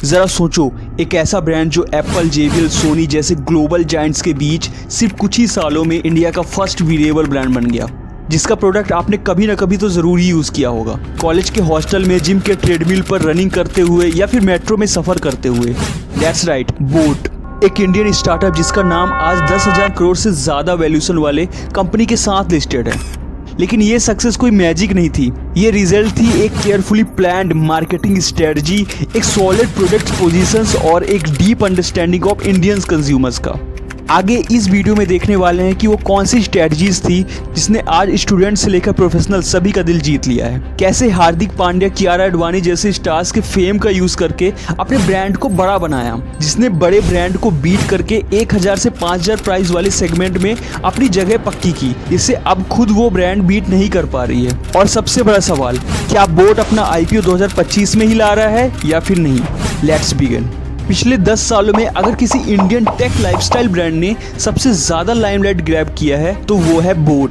जरा सोचो, एक ऐसा ब्रांड जो एप्पल, JBL, सोनी जैसे ग्लोबल जायंट्स के बीच सिर्फ कुछ ही सालों में इंडिया का फर्स्ट वीरेबल ब्रांड बन गया, जिसका प्रोडक्ट आपने कभी ना कभी तो जरूर ही यूज किया होगा। कॉलेज के हॉस्टल में, जिम के ट्रेडमिल पर रनिंग करते हुए या फिर मेट्रो में सफर करते हुए। दैट्स राइट, बोट, एक इंडियन स्टार्टअप जिसका नाम आज 10,000 करोड़ से ज्यादा वैल्यूएशन वाले कंपनी के साथ लिस्टेड है। लेकिन ये सक्सेस कोई मैजिक नहीं थी, ये रिजल्ट थी एक केयरफुली प्लान्ड मार्केटिंग स्ट्रेटजी, एक सॉलिड प्रोडक्ट पोजीशंस और एक deep understanding of Indian consumers का। आगे इस वीडियो में देखने वाले हैं कि वो कौन सी स्ट्रेटजीज थी जिसने आज स्टूडेंट से लेकर प्रोफेशनल सभी का दिल जीत लिया है। कैसे हार्दिक पांड्या, कियारा आडवाणी जैसे स्टार्स के फेम का यूज करके अपने ब्रांड को बड़ा बनाया, जिसने बड़े ब्रांड को बीट करके 1000 से 5000 प्राइस वाले सेगमेंट में अपनी जगह पक्की की, जिससे अब खुद वो ब्रांड बीट नहीं कर पा रही है। और सबसे बड़ा सवाल, क्या बोट अपना IPO 2025 में ही ला रहा है या फिर नहीं? Let's begin. पिछले 10 सालों में अगर किसी इंडियन टेक लाइफस्टाइल ब्रांड ने सबसे ज्यादा लाइमलाइट ग्रैब किया है तो वो है बोट।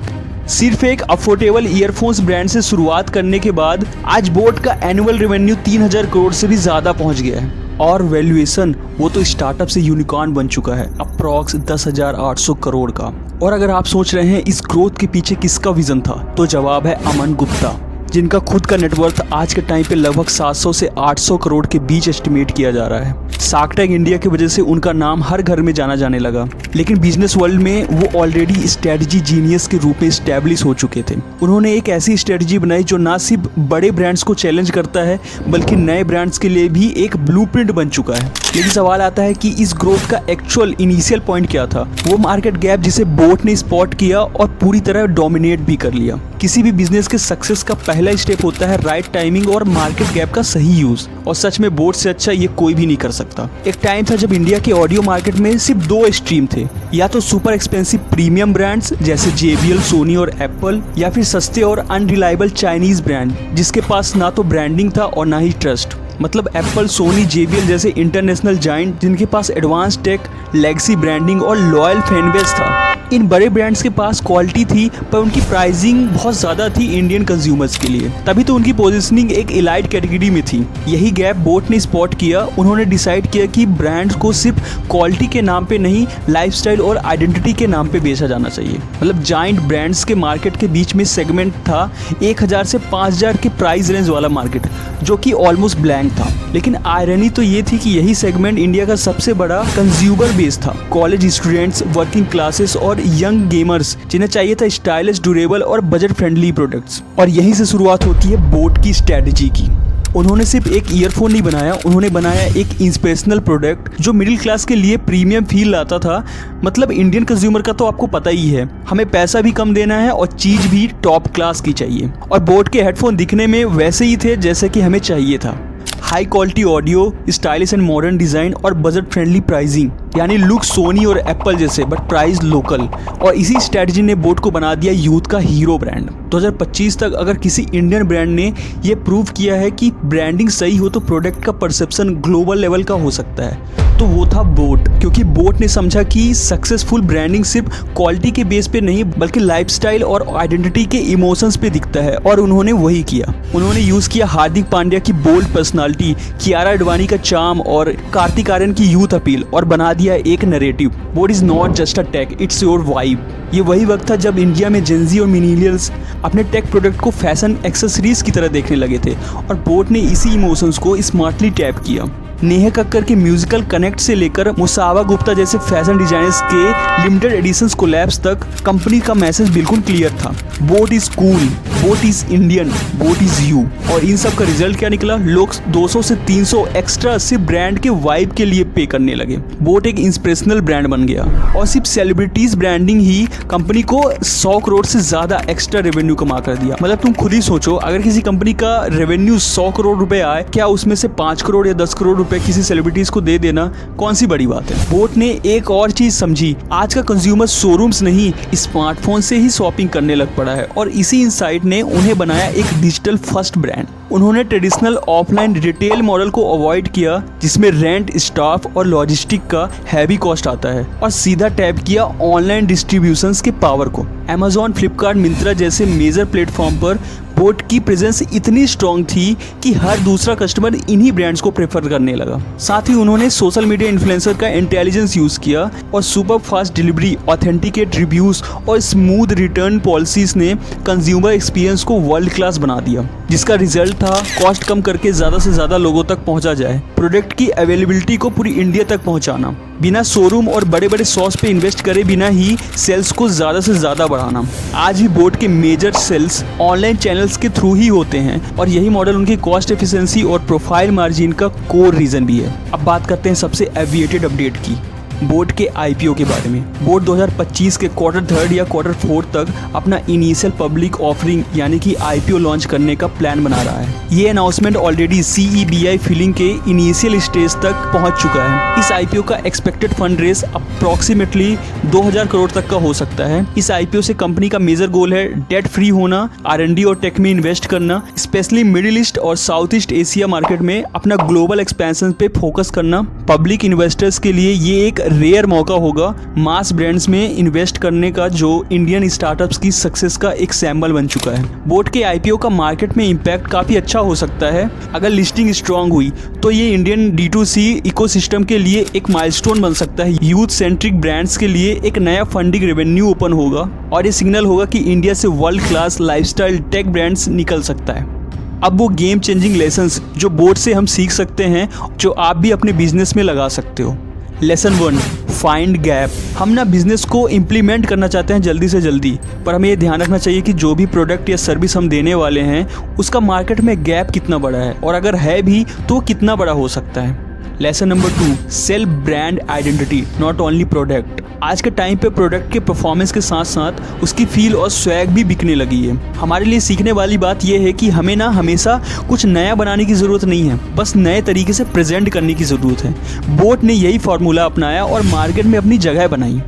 सिर्फ एक अफोर्डेबल ईयरफोन्स ब्रांड से शुरुआत करने के बाद आज बोट का एनुअल रेवेन्यू 3000 करोड़ से भी ज्यादा पहुंच गया है, और वैल्यूएशन वो तो स्टार्टअप से यूनिकॉर्न बन चुका है, अप्रॉक्स 10,800 करोड़ का। और अगर आप सोच रहे हैं इस ग्रोथ के पीछे किसका विजन था, तो जवाब है अमन गुप्ता, जिनका खुद का नेटवर्थ आज के टाइम पे लगभग 700 से 800 करोड़ के बीच एस्टिमेट किया जा रहा है। शार्क टैंक इंडिया की वजह से उनका नाम हर घर में जाना जाने लगा, लेकिन बिजनेस वर्ल्ड में वो ऑलरेडी स्ट्रेटजी जीनियस के रूप में स्टैब्लिश हो चुके थे। उन्होंने एक ऐसी स्ट्रेटजी बनाई जो ना सिर्फ बड़े ब्रांड्स को चैलेंज करता है, बल्कि नए ब्रांड्स के लिए भी एक ब्लूप्रिंट बन चुका है। लेकिन सवाल आता है कि इस ग्रोथ का एक्चुअल इनिशियल पॉइंट क्या था, वो मार्केट गैप जिसे बोट ने स्पॉट किया और पूरी तरह डोमिनेट भी कर लिया। किसी भी बिजनेस के सक्सेस का पहला स्टेप होता है राइट टाइमिंग और मार्केट गैप का सही यूज, और सच में बोट से अच्छा ये कोई भी नहीं कर सकता। एक टाइम था जब इंडिया के ऑडियो मार्केट में सिर्फ 2 स्ट्रीम थे, या तो सुपर एक्सपेंसिव प्रीमियम ब्रांड्स जैसे JBL, सोनी और एप्पल, या फिर सस्ते और अनरिलायबल चाइनीज ब्रांड जिसके पास ना तो ब्रांडिंग था और ना ही ट्रस्ट। मतलब एप्पल, सोनी, JBL जैसे इंटरनेशनल जायंट जिनके पास एडवांस टेक, लेगेसी ब्रांडिंग और लॉयल फैन बेस था। इन बड़े ब्रांड्स के पास क्वालिटी थी, पर उनकी प्राइसिंग बहुत ज्यादा थी इंडियन कंज्यूमर्स के लिए, तभी तो उनकी पोजीशनिंग एक इलाइट कैटेगरी में थी। यही गैप बोट ने स्पॉट किया। उन्होंने डिसाइड किया कि ब्रांड्स को सिर्फ क्वालिटी के नाम पे नहीं, लाइफस्टाइल और आइडेंटिटी के नाम पे बेचा जाना चाहिए। मतलब जायंट ब्रांड्स के मार्केट के बीच में सेगमेंट था 1000 से 5000 के प्राइस रेंज वाला मार्केट, जो कि ऑलमोस्ट ब्लैंक था। लेकिन आयरनी तो ये थी कि यही सेगमेंट इंडिया का सबसे बड़ा कंज्यूमर बेस था। कॉलेज स्टूडेंट्स, वर्किंग क्लासेस और यंग गेमर्स, जिन्हें चाहिए था स्टाइलिश, ड्यूरेबल और बजट फ्रेंडली प्रोडक्ट्स। और यहीं से शुरुआत होती है बोट की स्ट्रेटजी की। उन्होंने सिर्फ एक ईयरफोन नहीं बनाया, उन्होंने बनाया एक इंस्पिरेशनल प्रोडक्ट जो मिडिल क्लास के लिए प्रीमियम फील लाता था। मतलब इंडियन कंज्यूमर का तो आपको पता ही है, हमें पैसा भी कम देना है और चीज भी टॉप क्लास की चाहिए। और बोट के हेडफोन दिखने में वैसे ही थे जैसे कि हमें चाहिए था। High quality audio, stylish and modern design और बजट फ्रेंडली प्राइसिंग, यानी लुक सोनी और एप्पल जैसे बट प्राइस लोकल। और इसी स्ट्रेटजी ने बोट को बना दिया यूथ का हीरो ब्रांड। 2025 तक अगर किसी इंडियन ब्रांड ने ये प्रूव किया है कि ब्रांडिंग सही हो तो प्रोडक्ट का परसेप्शन ग्लोबल लेवल का हो सकता है, तो वो था बोट। क्योंकि बोट ने समझा कि सक्सेसफुल ब्रांडिंग सिर्फ क्वालिटी के बेस पे नहीं बल्कि लाइफस्टाइल और आइडेंटिटी के इमोशंस पे दिखता है, और उन्होंने वही किया। उन्होंने यूज किया हार्दिक पांड्या की बोल्ड पर्सनालिटी, कियारा आडवाणी का चार्म और कार्तिक आर्यन की यूथ अपील, और बना दिया एक narrative, boAt is not just a tech, it's your vibe. ये वही वक्त था जब इंडिया में जेंजी और मिलेनियल्स अपने टेक प्रोडक्ट को फैशन एक्सेसरीज की तरह देखने लगे थे, और बोट ने इसी इमोशंस को स्मार्टली टैप किया। नेहा कक्कर के म्यूजिकल कनेक्ट से लेकर मुसावा गुप्ता जैसे फैशन डिजाइनर्स के लिमिटेड एडिशंस कोलैब्स तक कंपनी का मैसेज बिल्कुल क्लियर था। Boat is cool, boat is Indian, boat is you. और इन सब का रिजल्ट क्या निकला? लोग 200 से 300 एक्स्ट्रा सिर्फ ब्रांड के वाइब के लिए पे करने लगे। बोट एक इंस्पिरेशनल ब्रांड बन गया, और सिर्फ सेलिब्रिटीज ब्रांडिंग ही कंपनी को 100 करोड़ से ज्यादा एक्स्ट्रा रेवेन्यू कमा कर दिया। मतलब तुम खुद ही सोचो, अगर किसी कंपनी का रेवेन्यू 100 करोड़ रुपए आए, क्या उसमें से 5 करोड़ या 10 करोड़ रुपए किसी सेलिब्रिटीज को दे देना कौन सी बड़ी बात है? बोट ने एक और चीज समझी, आज का कंज्यूमर शोरूम्स नहीं स्मार्टफोन से ही शॉपिंग करने लग पड़ा है, और इसी इंसाइट ने उन्हें बनाया एक डिजिटल फर्स्ट ब्रांड। उन्होंने ट्रेडिशनल ऑफलाइन रिटेल मॉडल को अवॉइड किया जिसमें रेंट, स्टाफ और लॉजिस्टिक का हैवी कॉस्ट आता है, और सीधा टैप किया ऑनलाइन डिस्ट्रीब्यूशंस के पावर को। Amazon, फ्लिपकार्ट, मिंत्रा जैसे मेजर प्लेटफॉर्म पर बोट की प्रेजेंस इतनी स्ट्रांग थी कि हर दूसरा कस्टमर इन्हीं ब्रांड्स को प्रेफर करने लगा। साथ ही उन्होंने सोशल मीडिया इन्फ्लुएंसर का इंटेलिजेंस यूज किया और super fast delivery, authenticate reviews और स्मूथ रिटर्न पॉलिसीज ने कंज्यूमर एक्सपीरियंस को वर्ल्ड क्लास बना दिया, जिसका रिजल्ट था कॉस्ट कम करके ज़्यादा से ज़्यादा लोगों तक पहुंचा जाए। प्रोडक्ट की अवेलेबिलिटी को पूरी इंडिया तक पहुंचाना, बिना शोरूम और बड़े बड़े शॉप्स पे इन्वेस्ट करे बिना ही सेल्स को ज़्यादा से ज़्यादा बढ़ाना। आज भी बोट के मेजर सेल्स ऑनलाइन चैनल्स के थ्रू ही होते हैं और यही मॉडल उनकी कॉस्ट एफिशिएंसी और प्रोफाइल मार्जिन का कोर रीज़न भी है। अब बात करते हैं सबसे एविएटेड अपडेट की, बोट के आईपीओ के बारे में। बोट 2025 के Q3 या Q4 तक अपना इनिशियल पब्लिक ऑफरिंग यानी कि आईपीओ लॉन्च करने का प्लान बना रहा है। ये अनाउंसमेंट ऑलरेडी CEBI फिलिंग के इनिशियल स्टेज तक पहुंच चुका है। इस आईपीओ का expected fund raise approximately 2000 crore तक का हो सकता है। इस आईपीओ से कंपनी का मेजर गोल है डेट फ्री होना, R&D और टेक में इन्वेस्ट करना, स्पेशली मिडिल ईस्ट और साउथ ईस्ट एशिया मार्केट में अपना ग्लोबल एक्सपेंशन पे फोकस करना। पब्लिक इन्वेस्टर्स के लिए ये एक रेयर मौका होगा मास ब्रांड्स में इन्वेस्ट करने का, जो इंडियन स्टार्टअप्स की सक्सेस का एक सैंबल बन चुका है। बोट के आईपीओ का मार्केट में इम्पैक्ट काफ़ी अच्छा हो सकता है। अगर लिस्टिंग स्ट्रांग हुई तो ये इंडियन D2C इकोसिस्टम के लिए एक माइलस्टोन बन सकता है। यूथ सेंट्रिक ब्रांड्स के लिए एक नया फंडिंग रेवेन्यू ओपन होगा और ये सिग्नल होगा कि इंडिया से world class lifestyle tech brands निकल सकता है। अब वो गेम चेंजिंग लेसन्स जो बोट से हम सीख सकते हैं, जो आप भी अपने बिजनेस में लगा सकते हो। Lesson 1, find gap. हम ना बिजनेस को इम्प्लीमेंट करना चाहते हैं जल्दी से जल्दी, पर हमें ये ध्यान रखना चाहिए कि जो भी प्रोडक्ट या सर्विस हम देने वाले हैं उसका मार्केट में गैप कितना बड़ा है, और अगर है भी तो कितना बड़ा हो सकता है। Lesson number 2, sell brand identity not only product. आज के टाइम पे प्रोडक्ट के परफॉर्मेंस के साथ साथ उसकी फील और स्वैग भी बिकने लगी है। हमारे लिए सीखने वाली बात यह है कि हमें ना हमेशा कुछ नया बनाने की ज़रूरत नहीं है, बस नए तरीके से प्रेजेंट करने की ज़रूरत है। बोट ने यही फार्मूला अपनाया और मार्केट में अपनी जगह बनाई।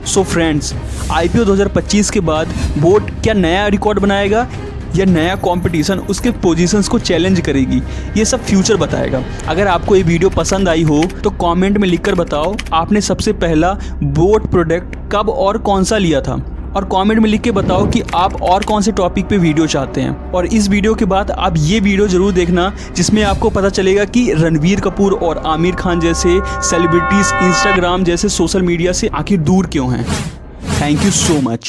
सो फ्रेंड्स, आईपीओ 2025 के बाद बोट क्या नया रिकॉर्ड बनाएगा या नया कंपटीशन उसके पोजीशंस को चैलेंज करेगी, ये सब फ्यूचर बताएगा। अगर आपको ये वीडियो पसंद आई हो तो कमेंट में लिखकर बताओ आपने सबसे पहला बोट प्रोडक्ट कब और कौन सा लिया था, और कमेंट में लिख के बताओ कि आप और कौन से टॉपिक पे वीडियो चाहते हैं। और इस वीडियो के बाद आप ये वीडियो ज़रूर देखना जिसमें आपको पता चलेगा कि रणवीर कपूर और आमिर खान जैसे सेलिब्रिटीज़ इंस्टाग्राम जैसे सोशल मीडिया से आखिर दूर क्यों हैं। Thank you so much.